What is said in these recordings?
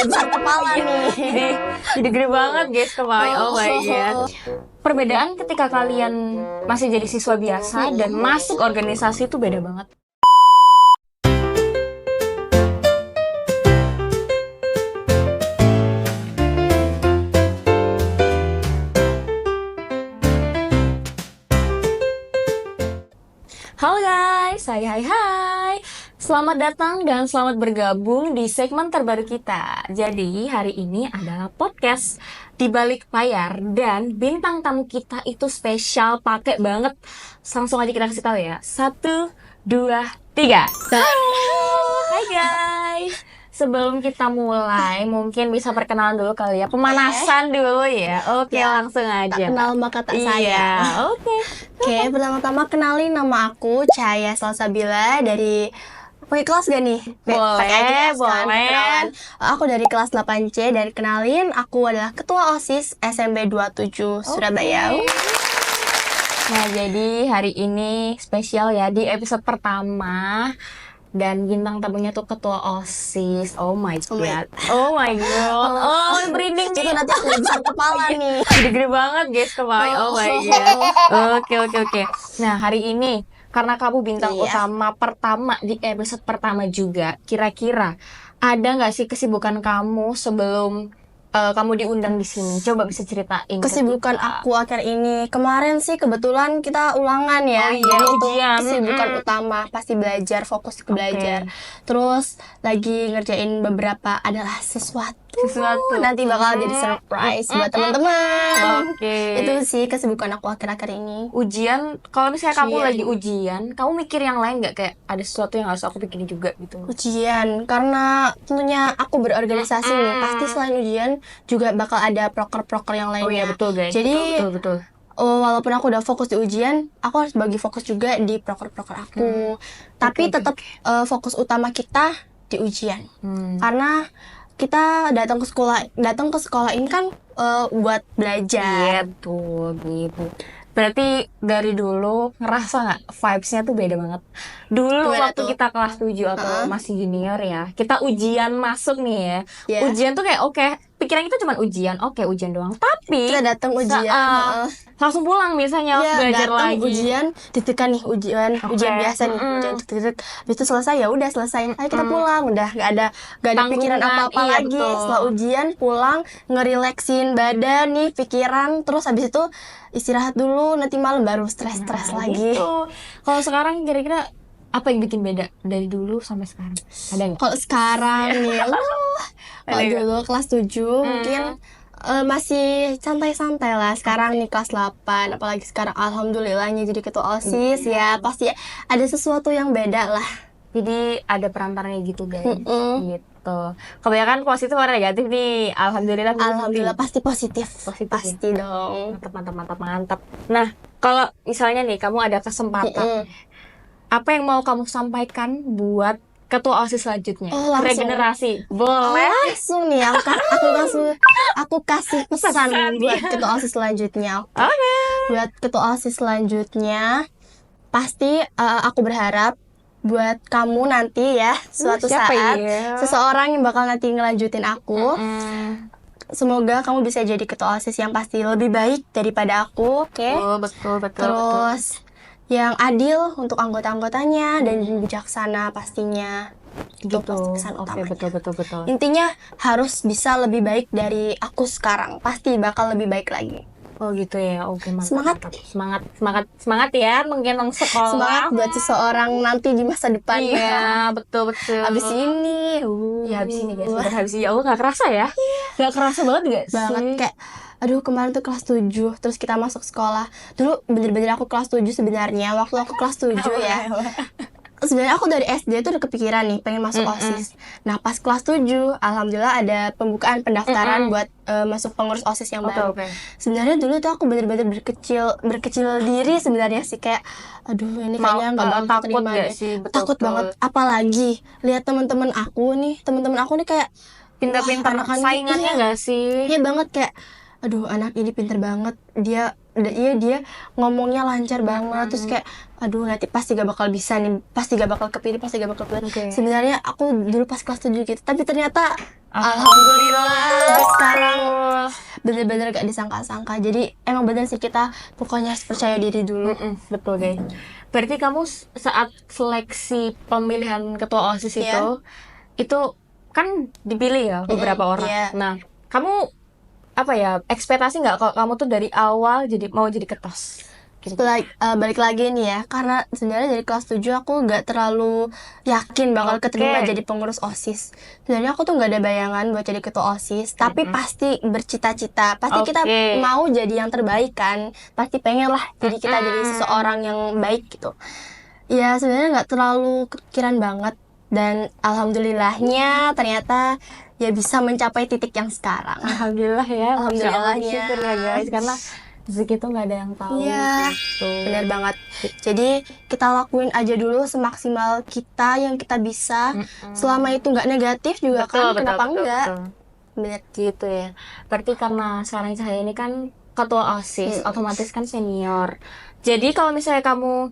besar kepala nih. Jadi gede banget guys kepalanya. Oh my god. Perbedaan ketika kalian masih jadi siswa biasa dan masuk organisasi itu beda banget. Halo guys, hai. Selamat datang dan selamat bergabung di segmen terbaru kita. Jadi hari ini adalah podcast di balik layar dan bintang tamu kita itu spesial, pakai banget. Langsung aja kita kasih tahu ya. 1, 2, 3. Hai guys. Sebelum kita mulai, mungkin bisa perkenalan dulu kali ya. Pemanasan dulu ya. Oke, langsung aja. Tak kenal maka tak Iya, sayang. Oke, pertama-tama kenalin nama aku Cahaya Salsabila dari kelas gak nih? Pakai aja ya, sekarang boleh. kenalan. Aku dari kelas 8C dan kenalin aku adalah Ketua OSIS SMB 27 Surabaya. Nah, jadi hari ini spesial ya di episode pertama. Dan bintang tamunya tuh ketua OSIS. Oh my god. Oh my god. Oh, merinding. Itu nanti aku besar kepala nih. Gede banget guys kepalanya. Oh my god. Oke. Nah, hari ini karena kamu bintang utama pertama di episode pertama juga, kira-kira ada nggak sih kesibukan kamu sebelum kamu diundang di sini? Coba bisa ceritain. Kesibukan aku akhir ini kemarin sih kebetulan kita ulangan ya. Oh iya, jadi itu ujian. kesibukan utama, pasti belajar, fokus ke belajar. Terus lagi ngerjain beberapa adalah sesuatu. Nanti bakal jadi surprise buat teman-teman. Oke. Itu sih kesibukan aku akhir-akhir ini. Ujian, kalau misalnya kamu Ujian. lagi ujian, kamu mikir yang lain nggak, kayak ada sesuatu yang harus aku pikirin juga gitu? Ujian, karena tentunya aku berorganisasi nih, pasti selain ujian juga bakal ada proker-proker yang lainnya. Oh iya betul guys. Jadi betul. walaupun aku udah fokus di ujian, aku harus bagi fokus juga di proker-proker aku. Tapi Oke. tetap fokus utama kita di ujian. Hmm. Karena kita datang ke sekolah ini kan buat belajar. Iya betul gitu. Berarti dari dulu ngerasa nggak vibes-nya tuh beda banget? Dulu Gimana waktu tuh? kita kelas 7 atau masih junior ya, kita ujian masuk nih ya. Iya. Ujian tuh kayak oke, pikiran kita cuma ujian, oke ujian doang. Tapi Kita datang ujian, langsung pulang biasanya belajar datang lagi. ujian, titikan nih ujian biasa nih, ujian titik. Habis itu selesai ya udah selesai. Ayo kita pulang, udah nggak ada pikiran Tanggungan, apa-apa iya, lagi. betul. Setelah ujian pulang, ngerileksin badan nih, pikiran, terus habis itu istirahat dulu, nanti malam baru stres-stres lagi. Gitu. Kalau sekarang kira-kira apa yang bikin beda dari dulu sampai sekarang? Ada nggak? Kalau sekarang nih, kalau Ada dulu kelas 7 mungkin masih santai-santai lah. Sekarang nih kelas 8, apalagi sekarang alhamdulillahnya jadi ketua OSIS ya, pasti ada sesuatu yang beda lah. Jadi ada perantaranya gitu guys. Gitu. Kebanyakan positif atau negatif nih. Alhamdulillah. Alhamdulillah pasti positif. Positif, Pasti dong. Mantap. Nah, kalau misalnya nih kamu ada kesempatan, apa yang mau kamu sampaikan buat ketua OSIS selanjutnya? Oh, langsung. Regenerasi. Boleh. Langsung nih aku kasih pesan buat ketua OSIS selanjutnya. Oke. Buat ketua OSIS selanjutnya, pasti aku berharap buat kamu nanti ya suatu Siapa saat ya? seseorang yang bakal nanti ngelanjutin aku. Semoga kamu bisa jadi ketua OSIS yang pasti lebih baik daripada aku, oke? Oh, betul. Terus yang adil untuk anggota-anggotanya dan bijaksana pastinya. Itu Gitu. pesan Oke, utamanya. betul. Intinya harus bisa lebih baik dari aku sekarang. Pasti bakal lebih baik lagi. Oh gitu ya. Oke, Semangat. Semangat ya mengenang sekolah. Semangat buat seseorang nanti di masa depan. Iya, betul. Habis ini, Ya habis ini guys, udah habis ini. Nggak kerasa ya? Nggak kerasa banget gak sih? banget kayak aduh kemarin tuh kelas 7 terus kita masuk sekolah. Dulu bener-bener aku kelas 7 sebenarnya. Waktu aku kelas 7 ya. Sebenarnya aku dari SD tuh udah kepikiran nih pengen masuk OSIS. Nah, pas kelas 7 alhamdulillah ada pembukaan pendaftaran buat masuk pengurus OSIS yang baru. Oke. Sebenarnya dulu tuh aku bener-bener berkecil diri sebenarnya sih, kayak aduh ini kayaknya nggak bakal takut terima nggak deh. sih? Betul, Takut banget, apalagi lihat teman-teman aku nih kayak Pintar-pintar wah, anak-anak saingannya iya. nggak sih? Iya banget, kayak aduh anak ini pinter banget, dia iya dia ngomongnya lancar banget, terus kayak aduh nanti pasti gak bakal bisa nih, pasti gak bakal kepilih. Sebenarnya aku dulu pas kelas 7 gitu, tapi ternyata alhamdulillah sekarang bener-bener gak disangka-sangka. Jadi emang bener sih, kita pokoknya harus percaya diri dulu. Betul guys. Berarti kamu saat seleksi pemilihan ketua OSIS itu kan dipilih ya beberapa orang. Nah, kamu apa ya, ekspektasi nggak kalau kamu tuh dari awal mau jadi ketos? Balik lagi nih ya, karena sebenarnya dari kelas 7 aku nggak terlalu yakin bakal keterima jadi pengurus OSIS. Sebenarnya aku tuh nggak ada bayangan buat jadi ketua OSIS, tapi pasti bercita-cita, pasti kita mau jadi yang terbaik kan, pasti pengen lah jadi kita jadi seseorang yang baik gitu. Ya sebenarnya nggak terlalu kepikiran banget, dan alhamdulillahnya ternyata ya bisa mencapai titik yang sekarang. Alhamdulillah ya, alhamdulillahnya. Syukur ya guys, karena rezeki itu nggak ada yang tahu. Iya, benar banget. Jadi kita lakuin aja dulu semaksimal kita yang kita bisa. Selama itu nggak negatif juga kenapa enggak? Benar gitu ya. Berarti karena sekarang saya ini kan ketua OSIS, otomatis kan senior. Jadi kalau misalnya kamu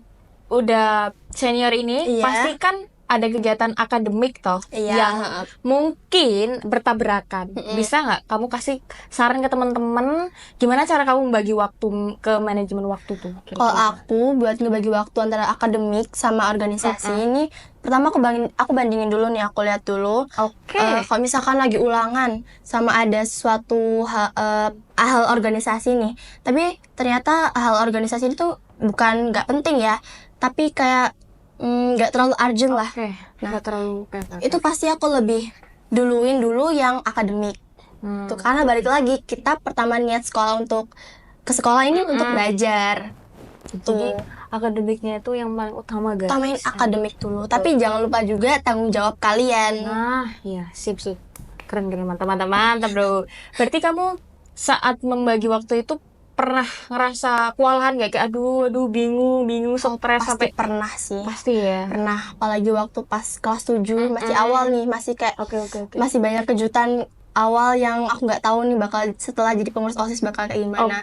udah senior ini, pasti kan ada kegiatan akademik toh yang mungkin bertabrakan. Bisa nggak kamu kasih saran ke teman-teman gimana cara kamu membagi waktu ke manajemen waktu tuh? Kalau aku buat ngebagi waktu antara akademik sama organisasi ini, pertama aku bandingin dulu nih, aku lihat dulu. Kalau misalkan lagi ulangan sama ada suatu hal organisasi nih, tapi ternyata hal organisasi itu bukan nggak penting ya, tapi kayak nggak terlalu urgent lah. Nggak terlalu itu pasti aku lebih duluin dulu yang akademik. Tuh, karena balik lagi kita pertama niat ke sekolah ini untuk belajar. Jadi akademiknya itu yang paling utama guys. Utamain akademik dulu, tapi jangan lupa juga tanggung jawab kalian. Nah, iya, sip. Keren, mantap bro. Berarti kamu saat membagi waktu itu pernah ngerasa kewalahan gak? Kayak aduh bingung, stres sampai pernah sih. Pasti ya. Pernah, apalagi waktu pas kelas 7 masih awal nih, masih kayak masih banyak kejutan awal yang aku nggak tahu nih bakal setelah jadi pengurus OSIS bakal kayak gimana.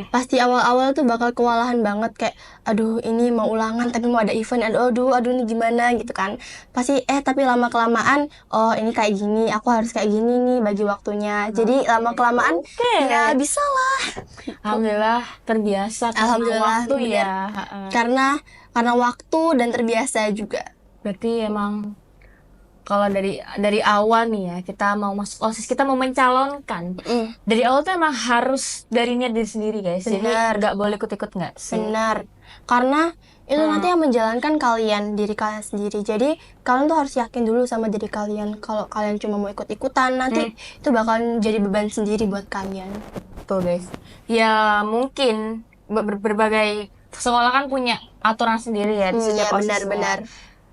Pasti awal-awal tuh bakal kewalahan banget, kayak aduh ini mau ulangan tapi mau ada event, aduh ini gimana gitu kan. Pasti tapi lama kelamaan ini kayak gini, aku harus kayak gini nih bagi waktunya. Jadi lama kelamaan ya bisa lah. Alhamdulillah terbiasa. Alhamdulillah waktu ya. Karena waktu dan terbiasa juga. Berarti emang kalau dari awal nih ya, kita mau masuk OSIS, kita mau mencalonkan. Dari awal tuh emang harus dari niat diri sendiri guys. Jadi nggak boleh ikut-ikut nggak sih? Benar. Karena itu nanti yang menjalankan diri kalian sendiri. Jadi kalian tuh harus yakin dulu sama diri kalian. Kalau kalian cuma mau ikut-ikutan, nanti itu bakal jadi beban sendiri buat kalian. Betul guys. Ya mungkin berbagai sekolah kan punya aturan sendiri ya di setiap OSIS. Benar.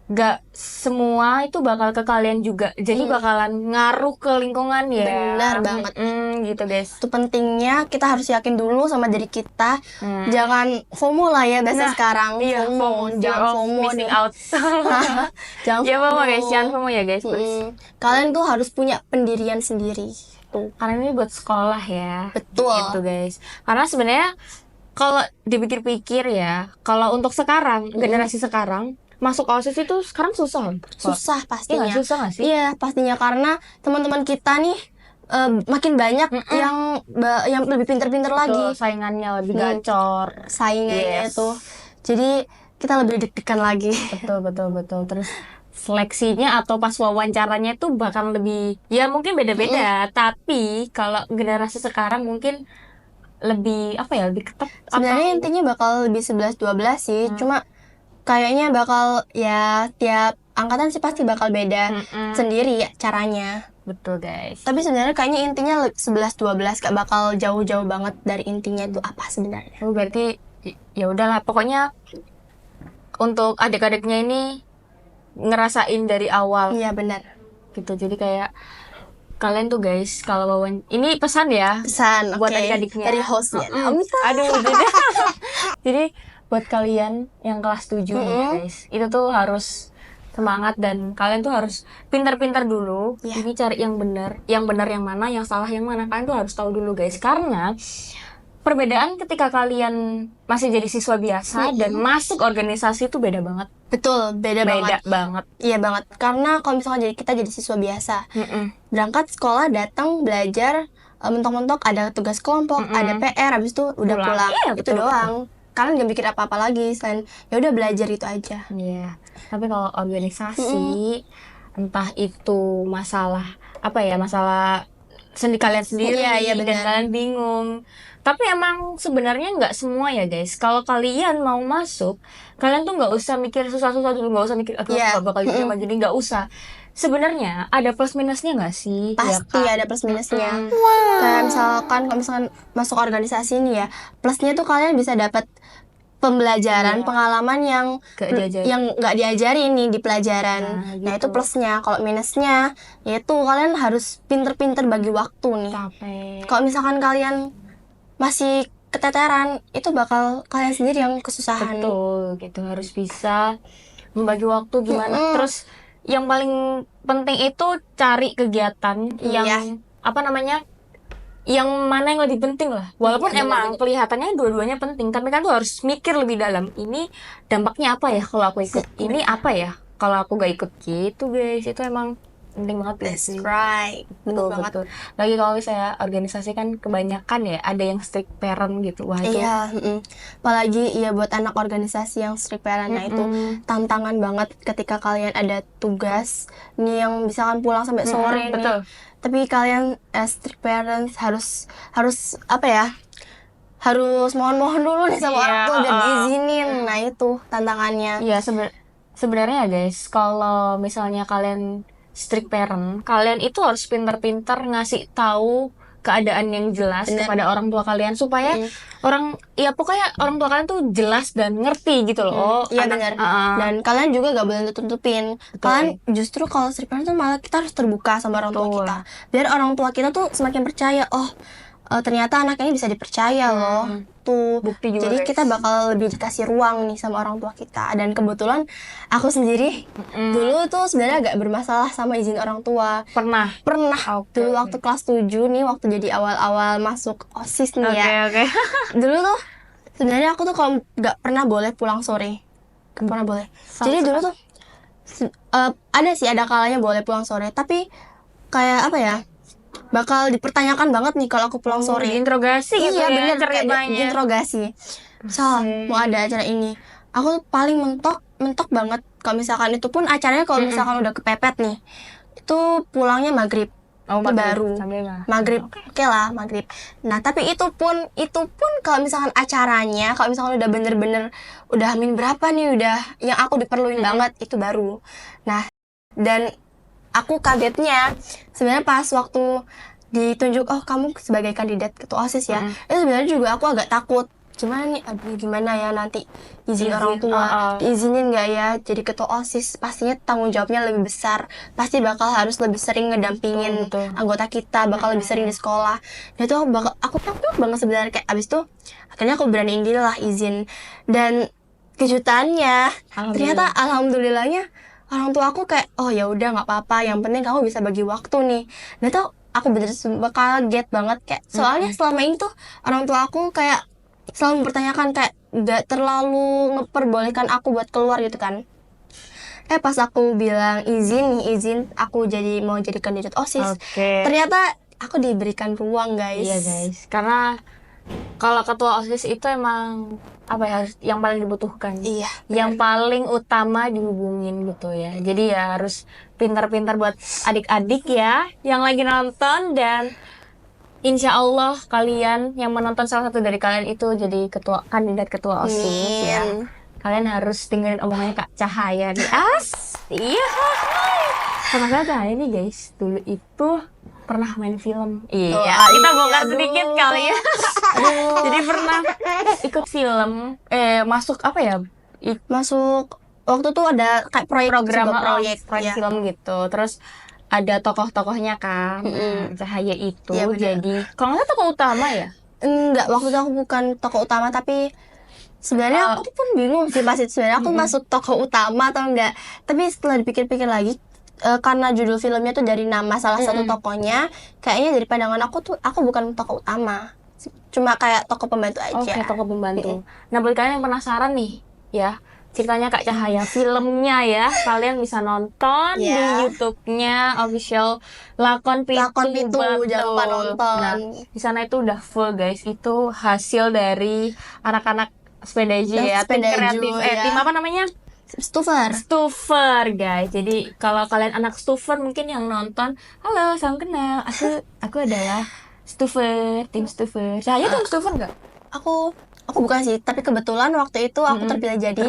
Gak semua itu bakal ke kalian juga, jadi bakalan ngaruh ke lingkungan ya. Benar banget. Gitu guys. Itu pentingnya kita harus yakin dulu sama diri kita. Jangan FOMO lah ya bahasa sekarang. Jangan FOMO, missing out. Jangan FOMO guys, jangan FOMO ya guys. Kalian tuh harus punya pendirian sendiri. Karena ini buat sekolah ya. Betul. Gitu guys. Karena sebenarnya kalau dipikir-pikir ya, kalau untuk sekarang generasi sekarang masuk OSIS itu sekarang susah pastinya. Iya, susah gak sih? Iya pastinya, karena teman-teman kita nih makin banyak yang lebih pintar-pintar lagi. Saingannya lebih gacor. Saingannya itu. Jadi kita lebih deg-degan lagi. Betul. Terus seleksinya atau pas wawancaranya itu bakal lebih, ya mungkin beda-beda. Tapi kalau generasi sekarang mungkin lebih lebih ketat. Sebenarnya intinya bakal lebih 11-12 sih. Cuma kayaknya bakal ya tiap angkatan sih pasti bakal beda sendiri ya caranya. Betul guys. Tapi sebenarnya kayaknya intinya 11-12, gak bakal jauh-jauh banget dari intinya itu apa sebenarnya. Berarti ya udahlah, pokoknya untuk adik-adiknya ini ngerasain dari awal. Iya benar. Gitu. Jadi kayak kalian tuh guys, kalau ini pesan ya. Pesan buat adik-adiknya. Dari hostnya. Aduh. Jadi buat kalian yang kelas 7 guys, itu tuh harus semangat dan kalian tuh harus pintar-pintar dulu. Ini cari yang benar yang mana, yang salah yang mana. Kalian tuh harus tahu dulu guys, karena perbedaan ketika kalian masih jadi siswa biasa dan masuk organisasi itu beda banget. Betul, beda banget. Iya banget. Karena kalau misalkan kita jadi siswa biasa, berangkat sekolah, datang, belajar, mentok-mentok ada tugas kelompok, ada PR, habis itu udah pulang. Iya, itu doang. Kalian gak mikir apa-apa lagi selain ya udah belajar itu aja. Iya. Tapi kalau organisasi, entah itu masalah masalah kalian sendiri, Iya, dan benar. kalian bingung. Tapi emang sebenarnya nggak semua ya guys. Kalau kalian mau masuk, kalian tuh nggak usah mikir susah-susah dulu, nggak usah mikir aku bakal diterima, jadi nggak usah. Sebenarnya ada plus minusnya nggak sih? Pasti Ya kan? ada plus minusnya. Kayak misalkan kalau misalkan masuk organisasi ini ya, plusnya tuh kalian bisa dapat pembelajaran, pengalaman yang nggak diajari nih di pelajaran. Nah itu plusnya. Kalau minusnya, yaitu kalian harus pinter-pinter bagi waktu nih. Kalau misalkan kalian masih keteteran, itu bakal kalian sendiri yang kesusahan. Betul, gitu. Harus bisa membagi waktu gimana. Terus yang paling penting itu cari kegiatan yang yang mana yang lebih penting lah. Walaupun emang kelihatannya dua-duanya penting, tapi kan tuh harus mikir lebih dalam. Ini dampaknya apa ya kalau aku ikut? Ini apa ya kalau aku gak ikut? Gitu guys, itu emang penting banget ya sih. Right, Betul. Lagi kalau misalnya organisasi kan kebanyakan ya ada yang strict parent gitu. Wah itu. Iya, apalagi ya buat anak organisasi yang strict parent, nah itu tantangan banget ketika kalian ada tugas nih yang misalkan pulang sampai sore nih. Tapi kalian strict parents harus apa ya? Harus mohon-mohon dulu nih sama orang tua biar diizinin. Nah itu tantangannya. Iya, sebenarnya guys, kalau misalnya kalian strict parent, kalian itu harus pintar-pintar ngasih tahu keadaan yang jelas kepada orang tua kalian supaya pokoknya orang tua kalian tuh jelas dan ngerti gitu loh. Iya benar. Dan kalian juga gak boleh tutupin. Kalian justru kalau strict parent tuh malah kita harus terbuka sama orang tua kita. Biar orang tua kita tuh semakin percaya, ternyata anak ini bisa dipercaya loh. Tuh. Bukti juga, jadi guys. kita bakal lebih dikasih ruang nih sama orang tua kita. Dan kebetulan aku sendiri dulu tuh sebenarnya agak bermasalah sama izin orang tua. Pernah. Dulu waktu kelas 7 nih, waktu jadi awal-awal masuk OSIS nih ya. Dulu tuh sebenarnya aku tuh kalau nggak pernah boleh pulang sore. Nggak pernah boleh. Jadi dulu tuh ada kalanya boleh pulang sore, tapi kayak apa ya? Bakal dipertanyakan banget nih kalau aku pulang sore. Interogasi gitu ya. Iya bener, kayak diinterogasi. Mau ada acara ini, aku tuh paling mentok banget. Kalau misalkan itu pun acaranya kalau misalkan udah kepepet nih, itu pulangnya maghrib. Baru maghrib, oke lah maghrib. Nah tapi itu pun kalau misalkan acaranya, kalau misalkan udah bener-bener udah min berapa nih, udah yang aku diperluin banget, itu baru. Nah dan aku kagetnya sebenarnya pas waktu ditunjuk, kamu sebagai kandidat ketua OSIS ya. Itu sebenarnya juga aku agak takut. Gimana ya nanti izin orang tua, diizinin nggak ya jadi ketua OSIS? Pastinya tanggung jawabnya lebih besar. Pasti bakal harus lebih sering ngedampingin anggota kita, bakal lebih sering di sekolah. Nah itu aku takut banget sebenarnya. Kayak abis itu akhirnya aku beraniin diri lah izin. Dan kejutannya ternyata alhamdulillahnya orang tua aku kayak, ya udah nggak apa-apa, yang penting kamu bisa bagi waktu nih. Nah tuh aku bener kaget banget kayak, soalnya selama ini tuh orang tua aku kayak selalu mempertanyakan, kayak nggak terlalu ngeperbolehkan aku buat keluar gitu kan. Pas aku bilang izin aku mau jadi kandidat OSIS, ternyata aku diberikan ruang guys. Iya guys, karena kalau ketua OSIS itu emang yang paling dibutuhkan. Iya. Yang paling utama dihubungin gitu ya. Jadi ya harus pintar-pintar buat adik-adik ya yang lagi nonton, dan insya Allah kalian yang menonton salah satu dari kalian itu jadi kandidat ketua OSIS ya. Kalian harus dengerin omongannya Kak Cahaya nih. Iya. Sama Kak Cahaya nih guys, dulu itu pernah main film. Iya, kita bongkar sedikit kali ya. Jadi pernah ikut film, masuk masuk waktu tuh ada kayak proyek film gitu. Terus ada tokoh-tokohnya kan. Cahaya itu jadi kalau nggak tokoh utama ya? Enggak, waktu itu aku bukan tokoh utama, tapi sebenarnya aku pun bingung sih pas itu sebenarnya aku masuk tokoh utama atau enggak. Tapi setelah dipikir-pikir lagi, karena judul filmnya tuh dari nama salah satu tokohnya, kayaknya dari pandangan aku tuh aku bukan tokoh utama. Cuma kayak toko pembantu aja. Oke, toko pembantu. Nah, buat kalian yang penasaran nih, ya, ceritanya Kak Cahaya, filmnya ya, kalian bisa nonton di YouTube-nya official Lakon Pitu. Jangan lupa nonton. Nah, di sana itu udah full guys, itu hasil dari anak-anak Sepedaju ya, tim kreatif, tim apa namanya? Stufer guys. Jadi kalau kalian anak Stufer mungkin yang nonton, halo, salam kenal, aku adalah Stufer, tim Stufer. Cahaya tim Stufer nggak? Aku bukan sih, tapi kebetulan waktu itu aku terpilih jadi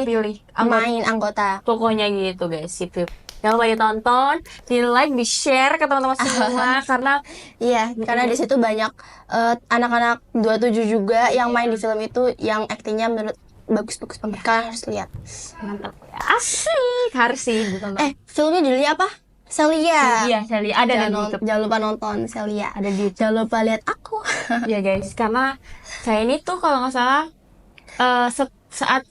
main anggota. Pokoknya gitu guys, sip. Jangan lupa ditonton, di like, di share ke teman-teman semua karena karena di situ banyak anak-anak 27 juga yang main di film itu, yang aktingnya menurut bagus-bagus banget. Kalian harus lihat. Mantap. Asik, harus sih ditonton. Filmnya judulnya apa? Celia. Iya, Celia ada di YouTube. Jangan lupa nonton Celia. Ada di YouTube. Jangan lupa lihat aku. Ya guys, karena saya ini tuh kalau nggak salah saat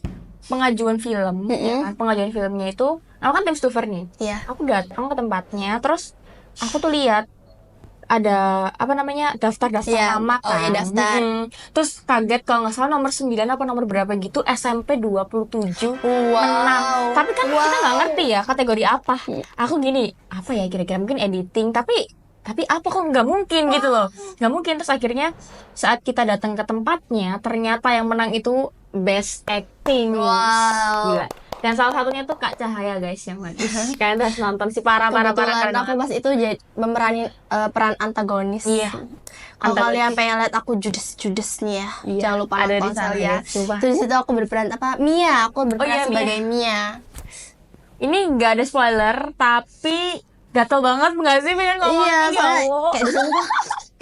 pengajuan film, ya kan, pengajuan filmnya itu, aku kan tim Stufer nih. Iya. Aku datang ke tempatnya, terus aku tuh lihat ada apa namanya daftar nama kan. Oh iya, daftar. Terus kaget kalau nggak salah nomor 9 apa nomor berapa gitu SMP 27 menang. Tapi kan kita nggak ngerti ya kategori apa. Aku gini, apa ya kira-kira, mungkin editing, tapi apa kok nggak mungkin gitu loh, nggak mungkin. Terus akhirnya saat kita datang ke tempatnya, ternyata yang menang itu best acting. Gila. Dan salah satunya tuh Kak Cahaya guys yang main. Kalian harus nonton sih, parah. Aku pas itu jadi memerani peran antagonis. Iya. Kalau kalian pengen lihat aku judes nih ya, jangan lupa ada nonton di sana ya. Terus itu aku berperan apa? Mia. Aku berperan sebagai Mia. Ini nggak ada spoiler, tapi gatel banget nggak sih pengen ngomong? Iya,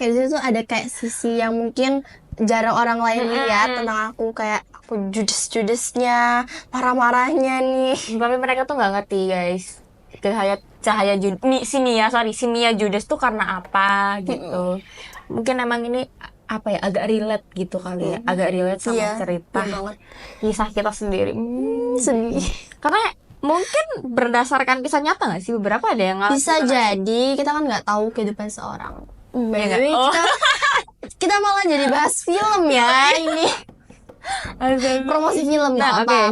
kayak di situ tuh ada kayak sisi yang mungkin jarang orang lain lihat tentang aku, kayak aku judesnya, marahnya nih. Tapi mereka tuh nggak ngerti guys. Cahaya si Mia judes tuh karena apa gitu. Mungkin emang ini apa ya, agak relate gitu kali ya, agak relate sama cerita kisah kita sendiri. Sedih. Karena mungkin berdasarkan kisah nyata nggak sih, beberapa ada yang bisa jadi, kita kan nggak tahu kehidupan seorang. Kita malah jadi bahas film ya ini. Promosi film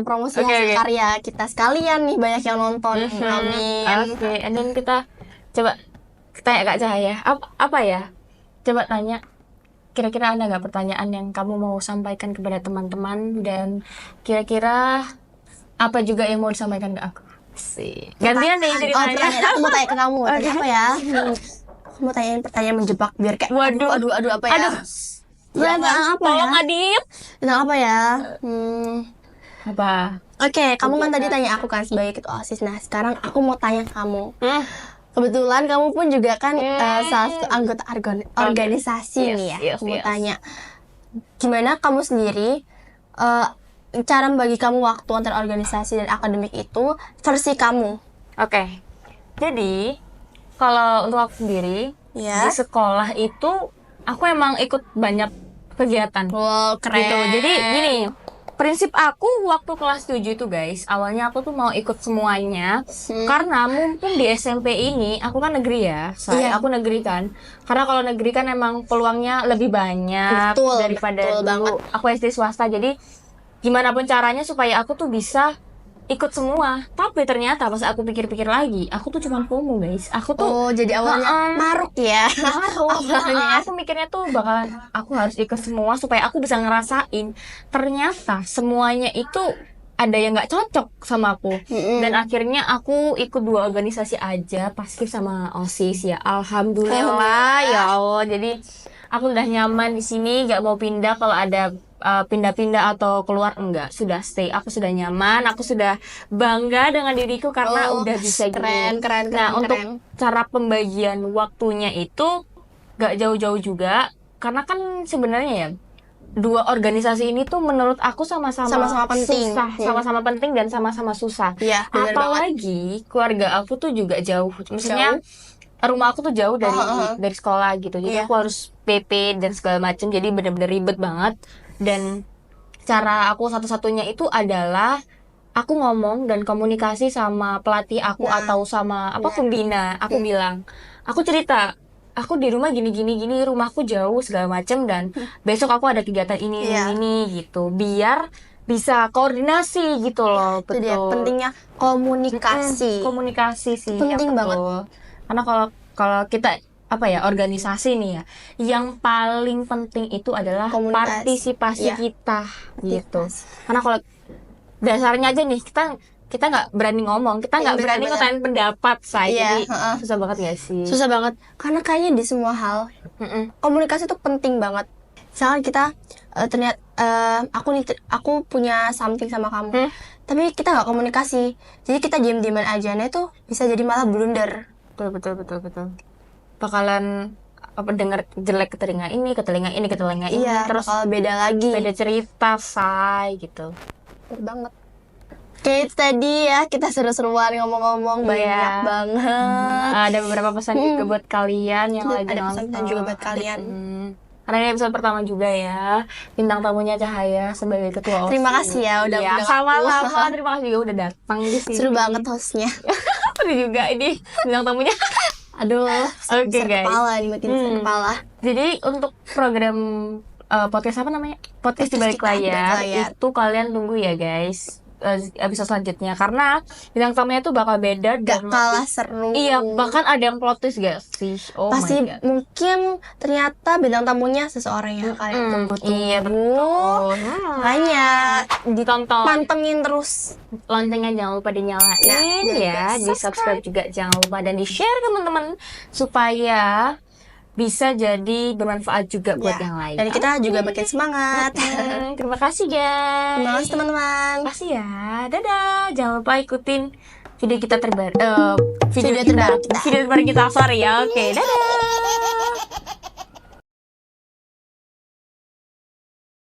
promosi karya kita sekalian nih, banyak yang nonton. Amin. And then kita coba tanya Kak Cahaya, apa ya? Coba tanya, kira-kira ada nggak pertanyaan yang kamu mau sampaikan kepada teman-teman, dan kira-kira apa juga yang mau disampaikan ke aku? Sih. Gantian deh ceritanya. Aku mau tanya ke kamu. Tanya apa ya? Aku mau tanyain pertanyaan menjebak biar kayak aduh apa ya? Tolong Adit. Tentang apa ya? Apa? Oke, kamu kan tadi tanya aku kan sebagai ketua OSIS. Nah, sekarang aku mau tanya kamu. Kebetulan kamu pun juga kan salah satu anggota organisasi nih ya. Aku mau tanya, gimana kamu sendiri cara membagi kamu waktu antara organisasi dan akademik itu versi kamu? Oke. Jadi kalau untuk aku sendiri di sekolah itu aku emang ikut banyak kegiatan. Wow, keren. Gitu. Jadi gini, prinsip aku waktu kelas 7 itu guys, awalnya aku tuh mau ikut semuanya. Karena mumpung di SMP ini, aku kan negeri ya, aku negeri kan. Karena kalau negeri kan emang peluangnya lebih banyak daripada dulu aku SD swasta. Jadi gimana pun caranya supaya aku tuh bisa ikut semua. Tapi ternyata pas aku pikir-pikir lagi, aku tuh cuma FOMO guys. Aku tuh jadi awalnya maruk ya. Aku mikirnya tuh bakalan aku harus ikut semua supaya aku bisa ngerasain. Ternyata semuanya itu ada yang nggak cocok sama aku. Dan akhirnya aku ikut 2 organisasi aja, Paskib sama OSIS ya. Alhamdulillah ya Allah. Jadi aku udah nyaman di sini, nggak mau pindah. Kalau ada pindah-pindah atau keluar, enggak, sudah stay. Aku sudah nyaman, aku sudah bangga dengan diriku karena udah bisa keren. Untuk cara pembagian waktunya itu gak jauh-jauh juga, karena kan sebenarnya ya 2 organisasi ini tuh menurut aku sama-sama penting, sama-sama penting dan sama-sama susah. Apalagi keluarga aku tuh juga jauh. Maksudnya rumah aku tuh jauh dari sekolah gitu. Jadi aku harus PP dan segala macam. Jadi bener-bener ribet banget. Dan cara aku satu-satunya itu adalah aku ngomong dan komunikasi sama pelatih aku atau sama pembina. Aku bilang, aku cerita, aku di rumah gini, rumahku jauh segala macem dan besok aku ada kegiatan ini gitu. Biar bisa koordinasi gitu loh. Itu dia pentingnya komunikasi. Komunikasi sih penting banget. Karena kalau kita organisasi nih ya, yang paling penting itu adalah partisipasi kita gitu. Karena kalau dasarnya aja nih kita nggak berani ngomong, kita nggak berani ngutarain pendapat jadi susah banget gak sih? Susah banget, karena kayaknya di semua hal komunikasi itu penting banget. Misalkan kita ternyata aku punya something sama kamu, tapi kita nggak komunikasi, jadi kita diam-diaman aja, nah itu bisa jadi malah blunder. Betul. Bakalan dengar jelek ke telinga ini, ke telinga ini, terus bakal beda lagi, beda cerita, gitu. Betul banget. Oke, tadi ya kita seru-seruan ngomong-ngomong banyak banget. Ada beberapa pesan juga buat kalian yang lagi nonton. Ada pesan juga buat kalian. Karena ini episode pertama juga ya. Bintang tamunya Cahaya sebagai ketua OSIS. Terima kasih ya udah sama-sama. Terima kasih juga udah datang di sini. Seru banget hostnya. Udah juga ini bintang tamunya. Aduh, Oke, guys. Kepala nih, makin kepala. Jadi untuk program podcast apa namanya? Podcast di balik layar itu kalian tunggu ya guys. Episode selanjutnya, karena bintang tamunya tuh bakal beda dan kalah seru. Iya, bahkan ada yang plot twist gak sih? Pasti mungkin ternyata bintang tamunya seseorang yang kalian tunggu. Iya, betul. Makanya ditonton, pantengin terus. Loncengnya jangan lupa dinyalain ya, di subscribe juga jangan lupa, dan di share ke teman-teman supaya bisa jadi bermanfaat juga buat yang lain. Dan kita juga makin semangat. Terima kasih guys. Terima kasih teman-teman. Terima kasih ya. Dadah. Jangan lupa ikutin video kita video terbaru kita. Sorry ya. Oke, dadah.